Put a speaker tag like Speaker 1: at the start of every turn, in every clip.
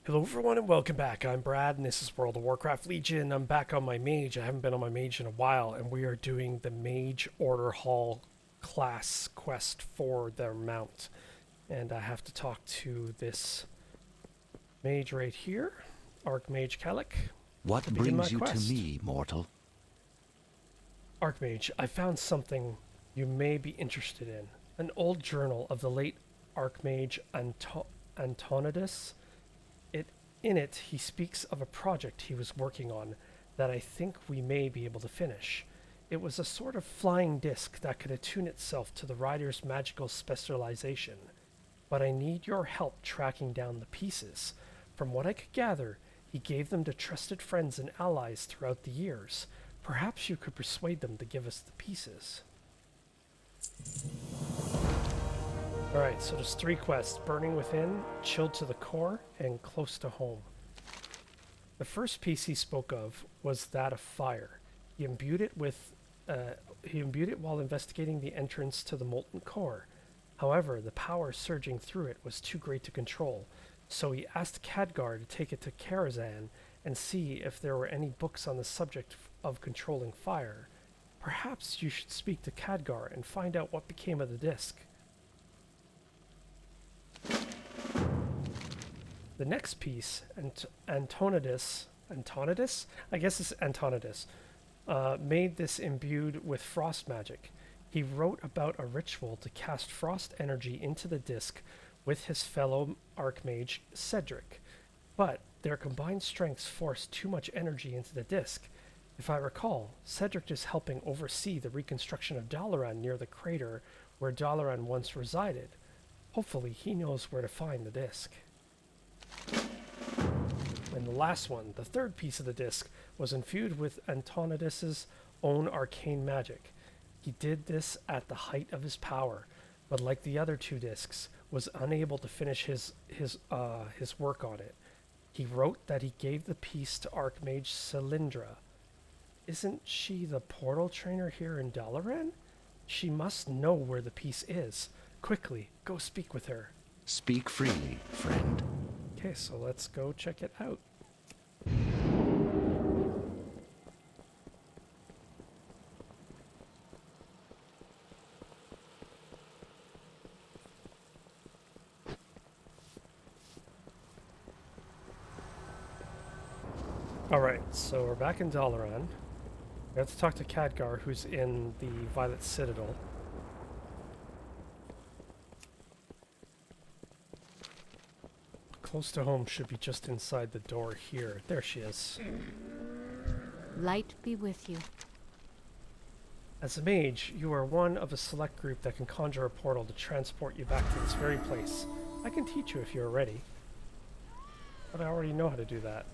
Speaker 1: Hello everyone and welcome back. I'm Brad and this is World of Warcraft Legion. I'm back on my Mage. I haven't been on my Mage in a while and we are doing the Mage Order Hall class quest for their mount. And I have to talk to this Mage right here, Archmage Kalik.
Speaker 2: What
Speaker 1: to begin
Speaker 2: brings
Speaker 1: my
Speaker 2: you
Speaker 1: quest.
Speaker 2: to me, mortal?
Speaker 1: Archmage, I found something you may be interested in. An old journal of the late Archmage Antonidas. In it, he speaks of a project he was working on that I think we may be able to finish. It was a sort of flying disc that could attune itself to the rider's magical specialization. But I need your help tracking down the pieces. From what I could gather, he gave them to trusted friends and allies throughout the years. Perhaps you could persuade them to give us the pieces. Alright, so there's 3 quests: Burning Within, Chilled to the Core, and Close to Home. The first piece he spoke of was that of fire. He imbued it while investigating the entrance to the molten core. However, the power surging through it was too great to control, so he asked Khadgar to take it to Karazhan and see if there were any books on the subject of controlling fire. Perhaps you should speak to Khadgar and find out what became of the disc. The next piece, Antonidas, I guess it's Antonidas, made this imbued with frost magic. He wrote about a ritual to cast frost energy into the disc with his fellow Archmage Cedric, but their combined strengths forced too much energy into the disc. If I recall, Cedric is helping oversee the reconstruction of Dalaran near the crater where Dalaran once resided. Hopefully he knows where to find the disc. And the last one, the third piece of the disc, was infused with Antonidas's own arcane magic. He did this at the height of his power, but like the other 2 discs, was unable to finish his work on it. He wrote that he gave the piece to Archmage Cylindra. Isn't she the portal trainer here in Dalaran? She must know where the piece is. Quickly, go speak with her.
Speaker 2: Speak freely, friend.
Speaker 1: Okay, so let's go check it out. Alright, so we're back in Dalaran. We have to talk to Khadgar, who's in the Violet Citadel. Close to home should be just inside the door here. There she is.
Speaker 3: Light be with you.
Speaker 1: As a mage, you are one of a select group that can conjure a portal to transport you back to this very place. I can teach you if you're ready. But I already know how to do that.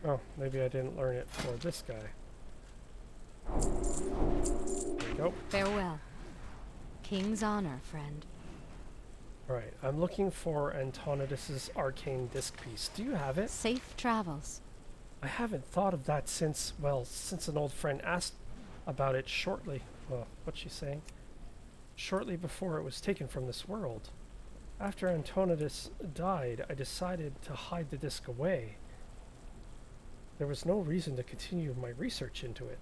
Speaker 1: Oh, maybe I didn't learn it for this guy. There we go.
Speaker 3: Farewell. King's honor, friend.
Speaker 1: Alright, I'm looking for Antonidas's arcane disc piece. Do you have it?
Speaker 3: Safe travels.
Speaker 1: I haven't thought of that since an old friend asked about it shortly. Well, what's she saying? Shortly before it was taken from this world. After Antonidas died, I decided to hide the disc away. There was no reason to continue my research into it.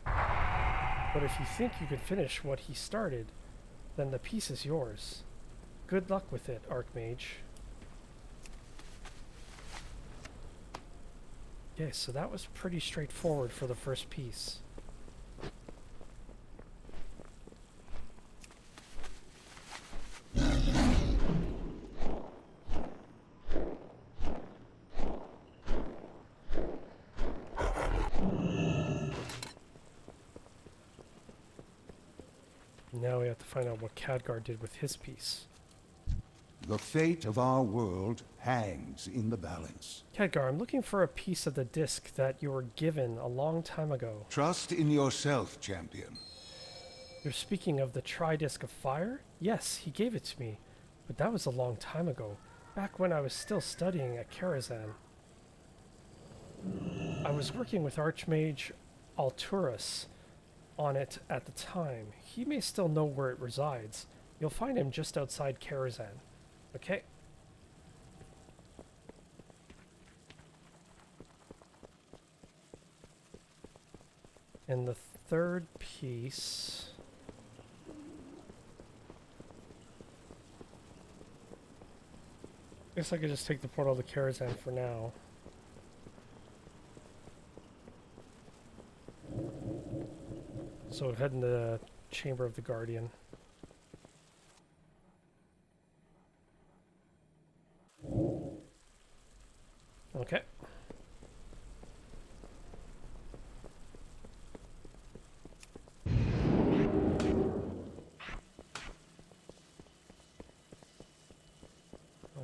Speaker 1: But if you think you could finish what he started, then the piece is yours. Good luck with it, Archmage. Okay, so that was pretty straightforward for the first piece. Now we have to find out what Khadgar did with his piece.
Speaker 4: The fate of our world hangs in the balance.
Speaker 1: Khadgar, I'm looking for a piece of the disc that you were given a long time ago.
Speaker 4: Trust in yourself, champion.
Speaker 1: You're speaking of the Tri-Disc of Fire? Yes, he gave it to me, but that was a long time ago, back when I was still studying at Karazhan. I was working with Archmage Alturus on it at the time. He may still know where it resides. You'll find him just outside Karazhan. Okay. And the third piece... Guess I could just take the portal to Karazhan for now. So head in the Chamber of the Guardian. Okay.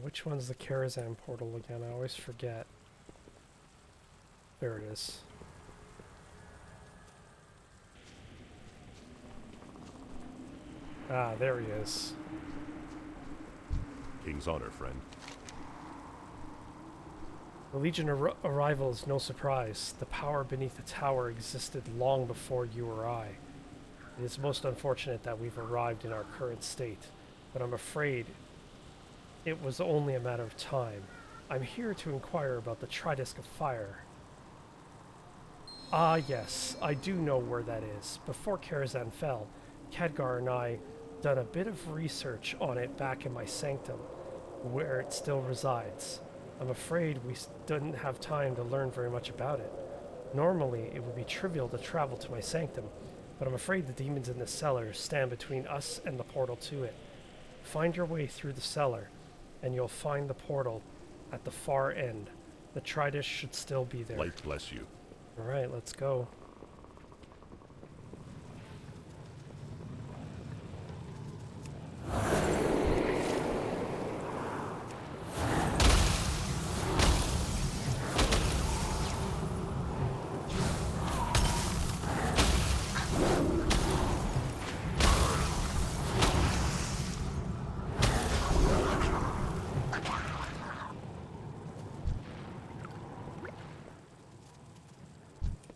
Speaker 1: Which one's the Karazhan portal again? I always forget. There it is. Ah, there he is.
Speaker 5: King's honor, friend.
Speaker 1: The Legion arrival is no surprise. The power beneath the tower existed long before you or I. It is most unfortunate that we've arrived in our current state, but I'm afraid it was only a matter of time. I'm here to inquire about the Tridisk of Fire. Ah yes, I do know where that is. Before Karazhan fell, Khadgar and I done a bit of research on it back in my sanctum, where it still resides. I'm afraid we didn't have time to learn very much about it. Normally, it would be trivial to travel to my sanctum, but I'm afraid the demons in the cellar stand between us and the portal to it. Find your way through the cellar, and you'll find the portal at the far end. The Tridisk should still be there.
Speaker 5: Light bless you.
Speaker 1: Alright, let's go.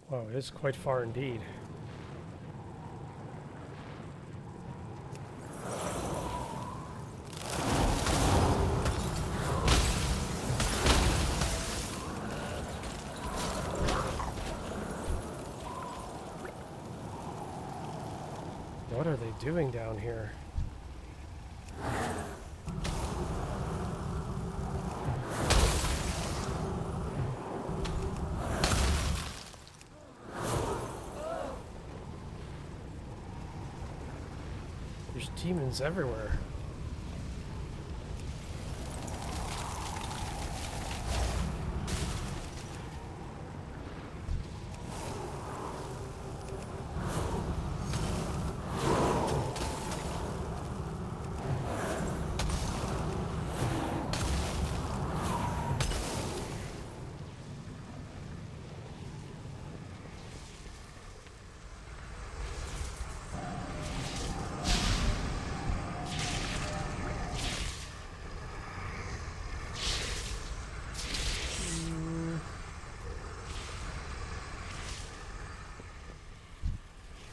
Speaker 1: Wow, it is quite far indeed. What are they doing down here? There's demons everywhere.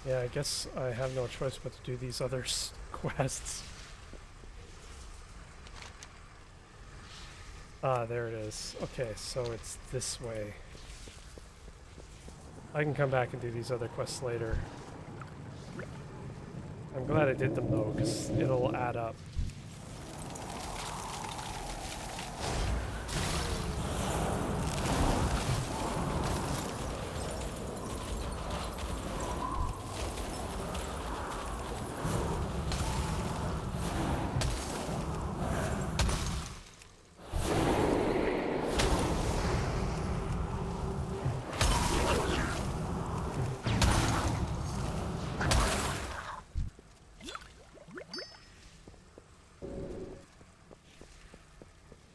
Speaker 1: Yeah, I guess I have no choice but to do these other quests. Ah, there it is. Okay, so it's this way. I can come back and do these other quests later. I'm glad I did them though, because it'll add up.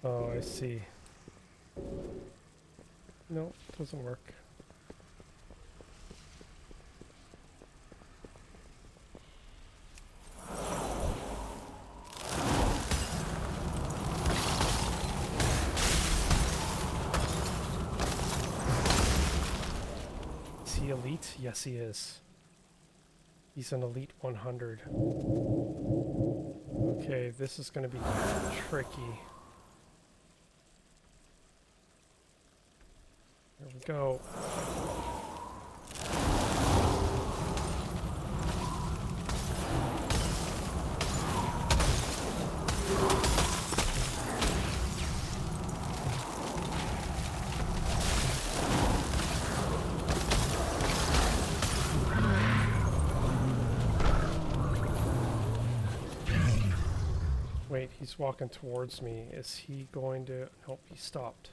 Speaker 1: Oh, I see. No, doesn't work. Is he elite? Yes, he is. He's an elite 100. Okay, this is going to be tricky. Here we go. Wait, he's walking towards me. Is he going to... Nope, he stopped.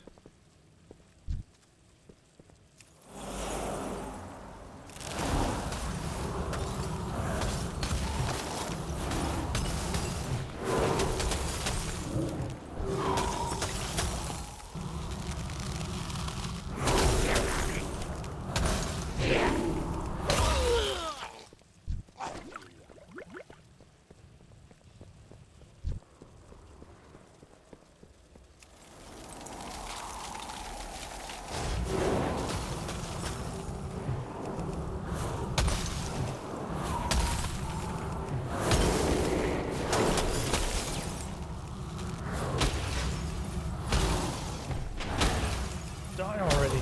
Speaker 1: Die already.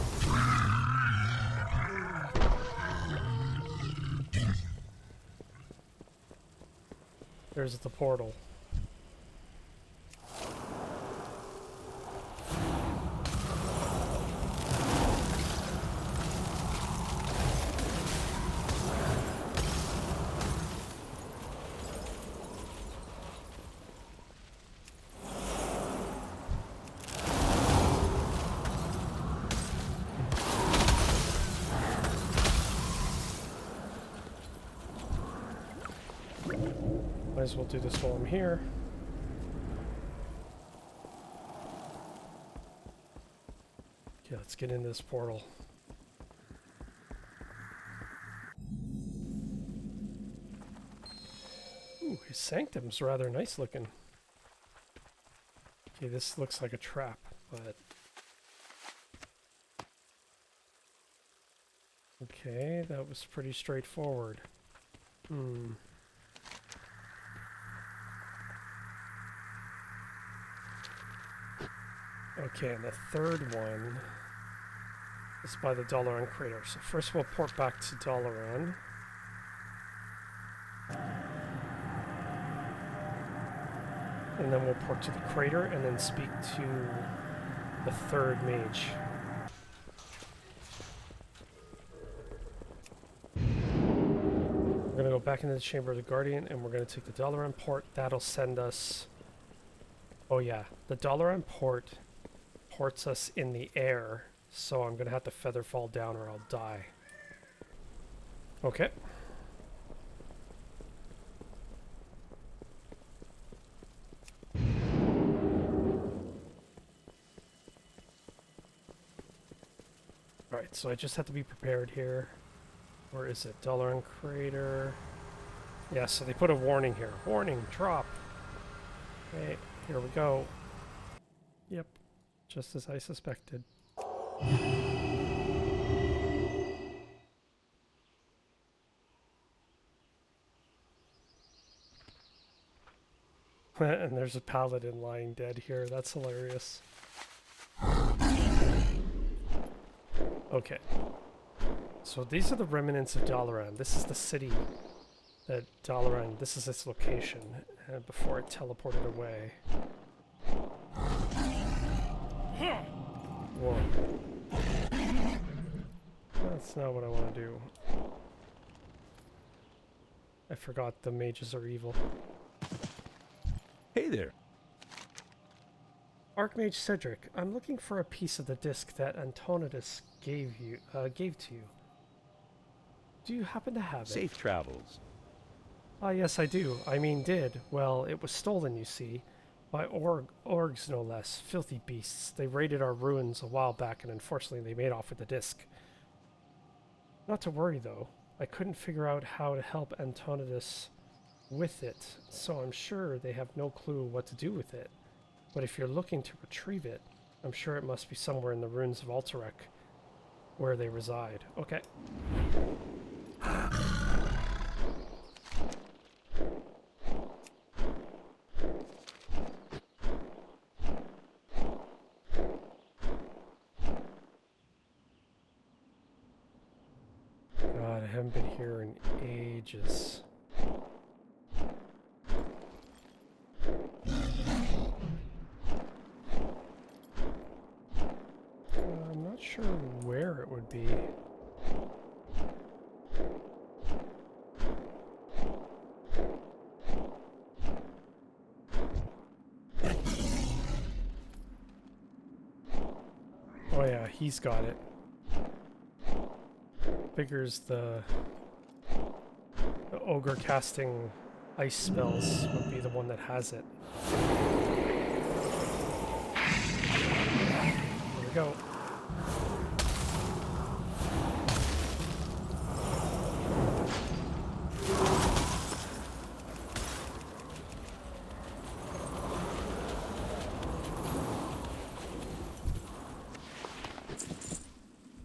Speaker 1: There's the portal. Might as well do this while I'm here. Okay, let's get into this portal. Ooh, his sanctum's rather nice looking. Okay, this looks like a trap, but... Okay, that was pretty straightforward. Okay, and the third one is by the Dalaran crater. So first we'll port back to Dalaran. And then we'll port to the crater and then speak to the third mage. We're going to go back into the Chamber of the Guardian and we're going to take the Dalaran port. That'll send us... Oh yeah, the Dalaran port ports us in the air, so I'm going to have to feather fall down or I'll die. Okay. Alright, so I just have to be prepared here. Where is it? Dalaran Crater. Yeah, so they put a warning here. Warning, drop. Okay, here we go. Yep, just as I suspected. And there's a paladin lying dead here. That's hilarious. Okay. So these are the remnants of Dalaran. This is the city that Dalaran, this is its location before it teleported away. Whoa. That's not what I want to do. I forgot the mages are evil.
Speaker 5: Hey there.
Speaker 1: Archmage Cedric, I'm looking for a piece of the disc that Antonidas gave to you. Do you happen to have it?
Speaker 5: Safe travels.
Speaker 1: Ah, yes, I do. I mean, did. Well, it was stolen, you see. By orgs, no less. Filthy beasts. They raided our ruins a while back, and unfortunately they made off with the disc. Not to worry, though. I couldn't figure out how to help Antonidas with it, so I'm sure they have no clue what to do with it. But if you're looking to retrieve it, I'm sure it must be somewhere in the ruins of Alterac, where they reside. Okay. been here in ages. I'm not sure where it would be. Oh yeah, he's got it. Figures the ogre casting ice spells would be the one that has it. There we go.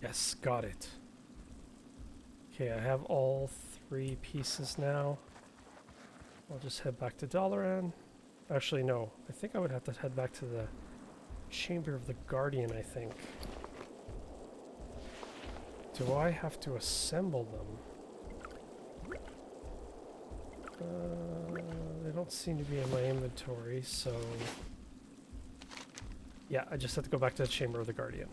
Speaker 1: Yes, got it. Okay, I have all 3 pieces now. I'll just head back to Dalaran. Actually, no. I think I would have to head back to the Chamber of the Guardian, I think. Do I have to assemble them? They don't seem to be in my inventory, so... Yeah, I just have to go back to the Chamber of the Guardian.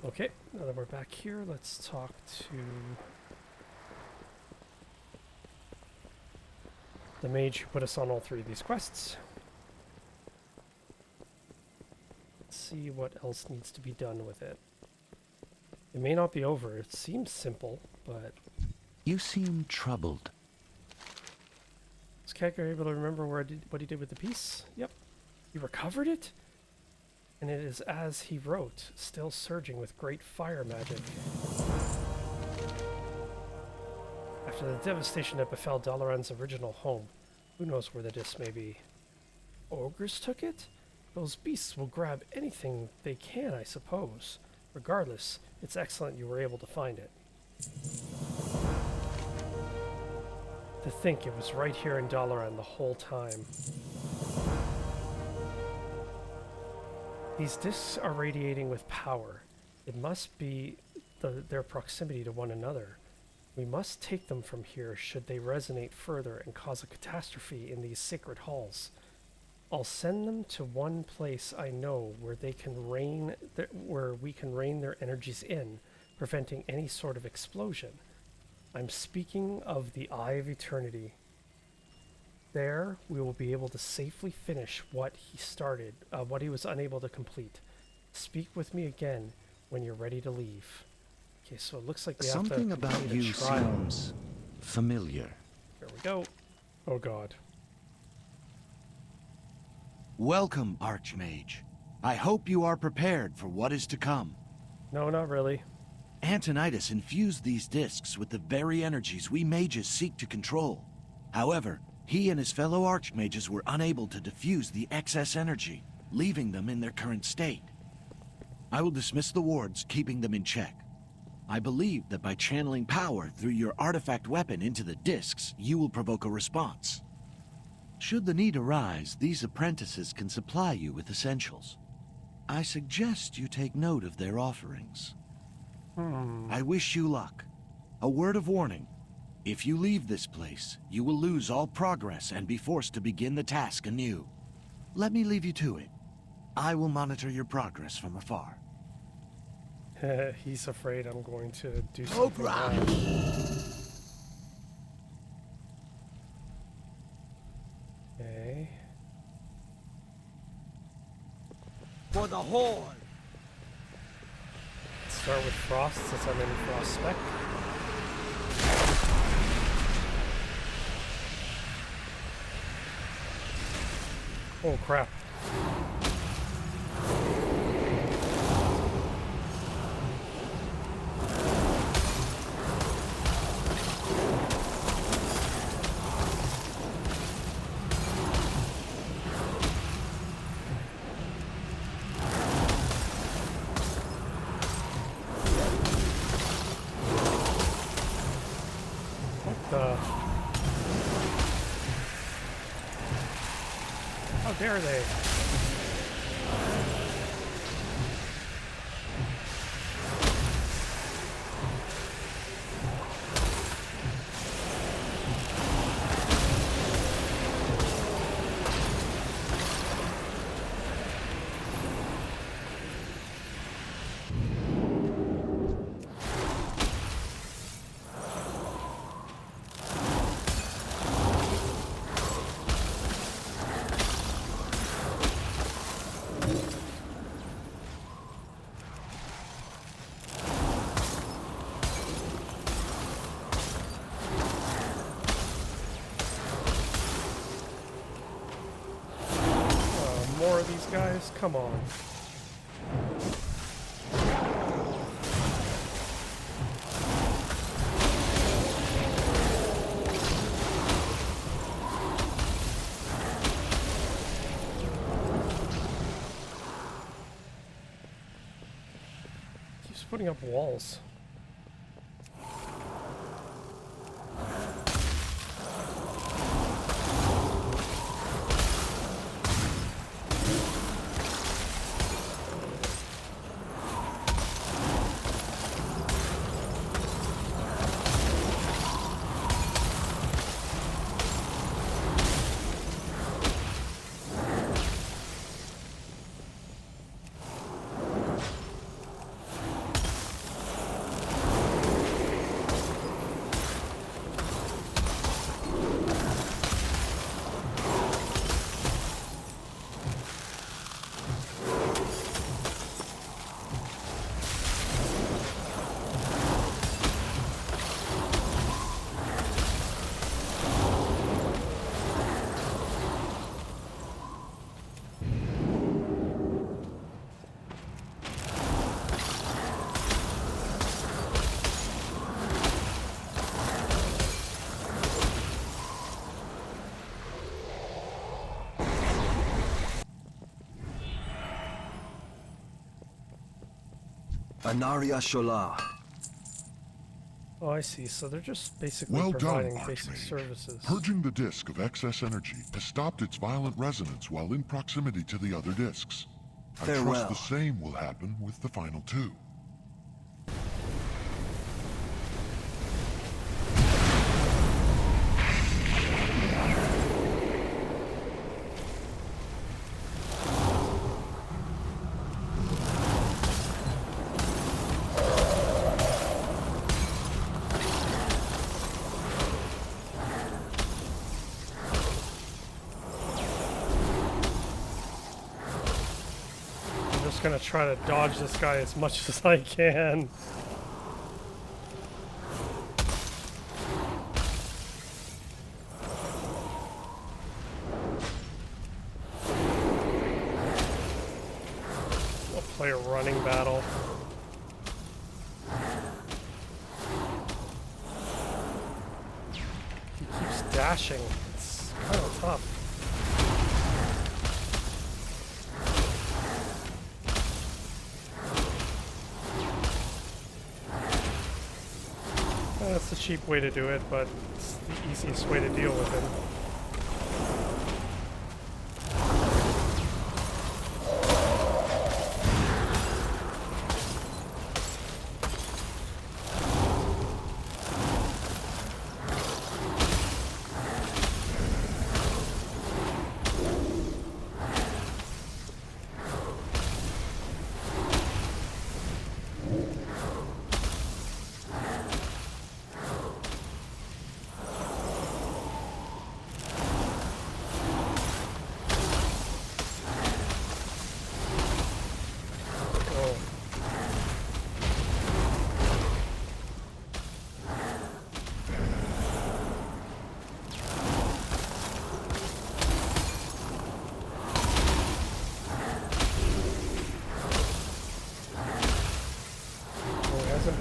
Speaker 1: Okay, now that we're back here, let's talk to the mage who put us on all 3 of these quests. Let's see what else needs to be done with it. It may not be over. It seems simple, but...
Speaker 2: You seem troubled.
Speaker 1: Is Kegger able to remember what he did with the piece? Yep. He recovered it? And it is as he wrote, still surging with great fire magic. After the devastation that befell Dalaran's original home, who knows where the disc may be? Ogres took it? Those beasts will grab anything they can, I suppose. Regardless, it's excellent you were able to find it. To think it was right here in Dalaran the whole time. These discs are radiating with power. It must be their proximity to one another. We must take them from here should they resonate further and cause a catastrophe in these sacred halls. I'll send them to one place I know where they can where we can rein their energies in, preventing any sort of explosion. I'm speaking of the Eye of Eternity. There, we will be able to safely finish what he started, what he was unable to complete. Speak with me again when you're ready to leave. Okay, so it looks like we have to
Speaker 2: Something about
Speaker 1: complete a
Speaker 2: you
Speaker 1: trial.
Speaker 2: seems familiar.
Speaker 1: Here we go. Oh god.
Speaker 5: Welcome, Archmage. I hope you are prepared for what is to come.
Speaker 1: No, not really.
Speaker 5: Antonidas infused these discs with the very energies we mages seek to control. However, he and his fellow Archmages were unable to diffuse the excess energy, leaving them in their current state. I will dismiss the wards, keeping them in check. I believe that by channeling power through your artifact weapon into the discs, you will provoke a response. Should the need arise, these apprentices can supply you with essentials. I suggest you take note of their offerings. I wish you luck. A word of warning. If you leave this place, you will lose all progress and be forced to begin the task anew. Let me leave you to it. I will monitor your progress from afar.
Speaker 1: He's afraid I'm going to do something bad. Okay.
Speaker 6: For the Horde!
Speaker 1: Let's start with Frost since I'm in Frost spec. Oh crap. the... How dare they? More of these guys? Come on. Keeps putting up walls.
Speaker 6: Anaria Shola.
Speaker 1: Oh, I see. So they're just basically
Speaker 7: Well done,
Speaker 1: providing basic
Speaker 7: Archmage.
Speaker 1: services.
Speaker 7: Purging the disk of excess energy has stopped its violent resonance while in proximity to the other disks. I
Speaker 6: Farewell.
Speaker 7: trust the same will happen with the final two.
Speaker 1: I'm just gonna try to dodge this guy as much as I can. I'll play a running battle. He keeps dashing. It's kind of tough. That's the cheap way to do it, but it's the easiest way to deal with him.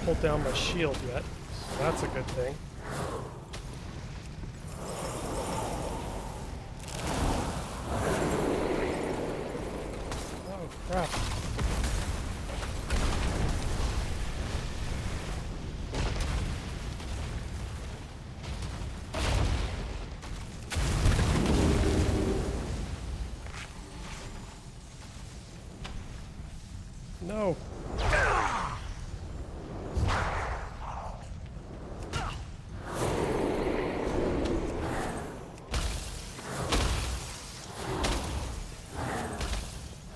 Speaker 1: Pulled down my shield yet, so that's a good thing. Oh crap. No.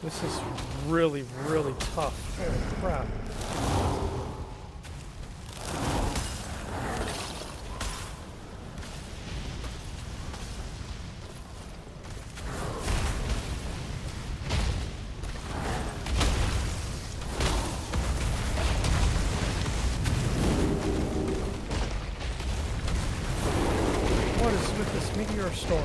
Speaker 1: This is really, really tough. Holy crap. What is with this meteor storm?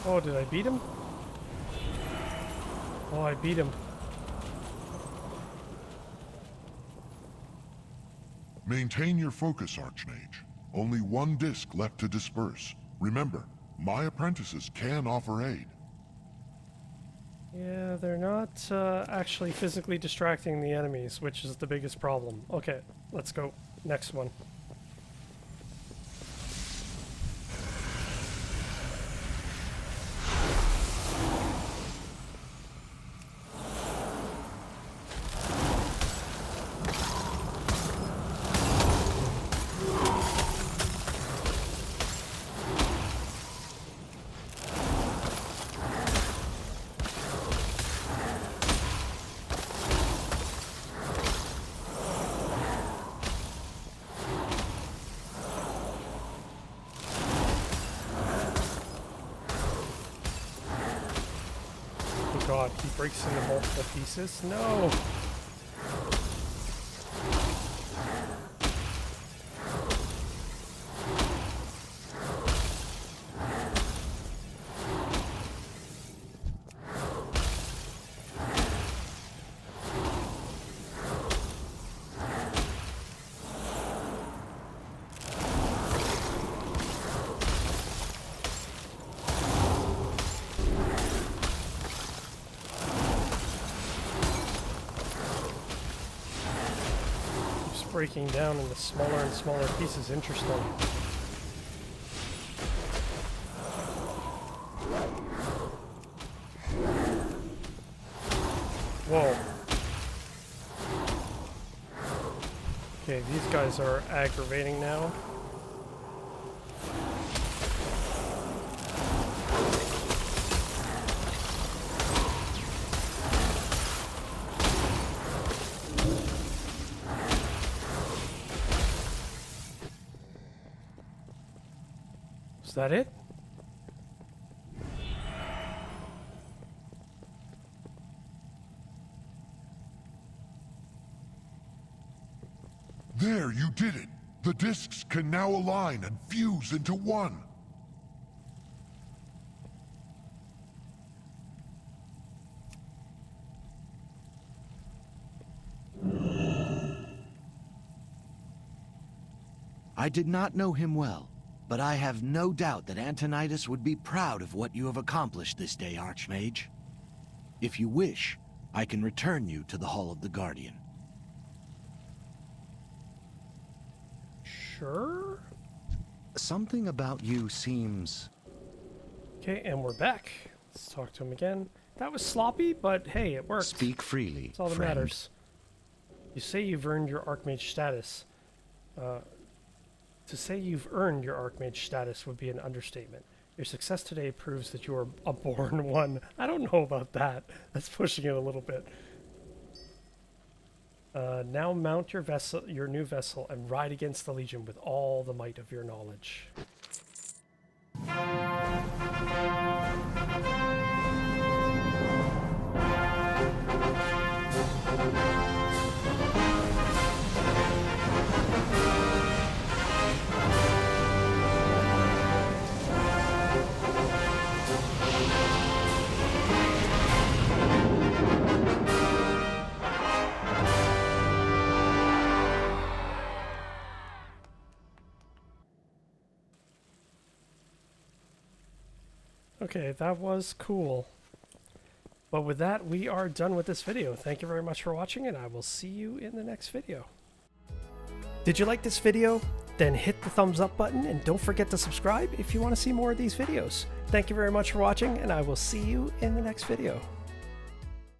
Speaker 1: Oh, did I beat him? Oh, I beat him.
Speaker 7: Maintain your focus, Archmage. Only one disc left to disperse. Remember, my apprentices can offer aid.
Speaker 1: Yeah, they're not actually physically distracting the enemies, which is the biggest problem. Okay, let's go. Next one. God, he breaks into multiple pieces? No! Breaking down into smaller and smaller pieces. Interesting. Whoa. Okay, these guys are aggravating now. Is that it?
Speaker 7: There, you did it! The discs can now align and fuse into one!
Speaker 5: I did not know him well, but I have no doubt that Antonidas would be proud of what you have accomplished this day, Archmage. If you wish, I can return you to the Hall of the Guardian.
Speaker 1: Sure?
Speaker 2: Something about you seems...
Speaker 1: Okay, and we're back. Let's talk to him again. That was sloppy, but hey, it worked.
Speaker 2: Speak freely,
Speaker 1: That's all that
Speaker 2: friend.
Speaker 1: matters. You say you've earned your Archmage status. To say you've earned your Archmage status would be an understatement. Your success today proves that you are a born one. I don't know about that. That's pushing it a little bit. Now mount your vessel, your new vessel, and ride against the Legion with all the might of your knowledge. Okay, that was cool. But with that, we are done with this video. Thank you very much for watching, and I will see you in the next video. Did you like this video? Then hit the thumbs up button, and don't forget to subscribe if you want to see more of these videos. Thank you very much for watching, and I will see you in the next video.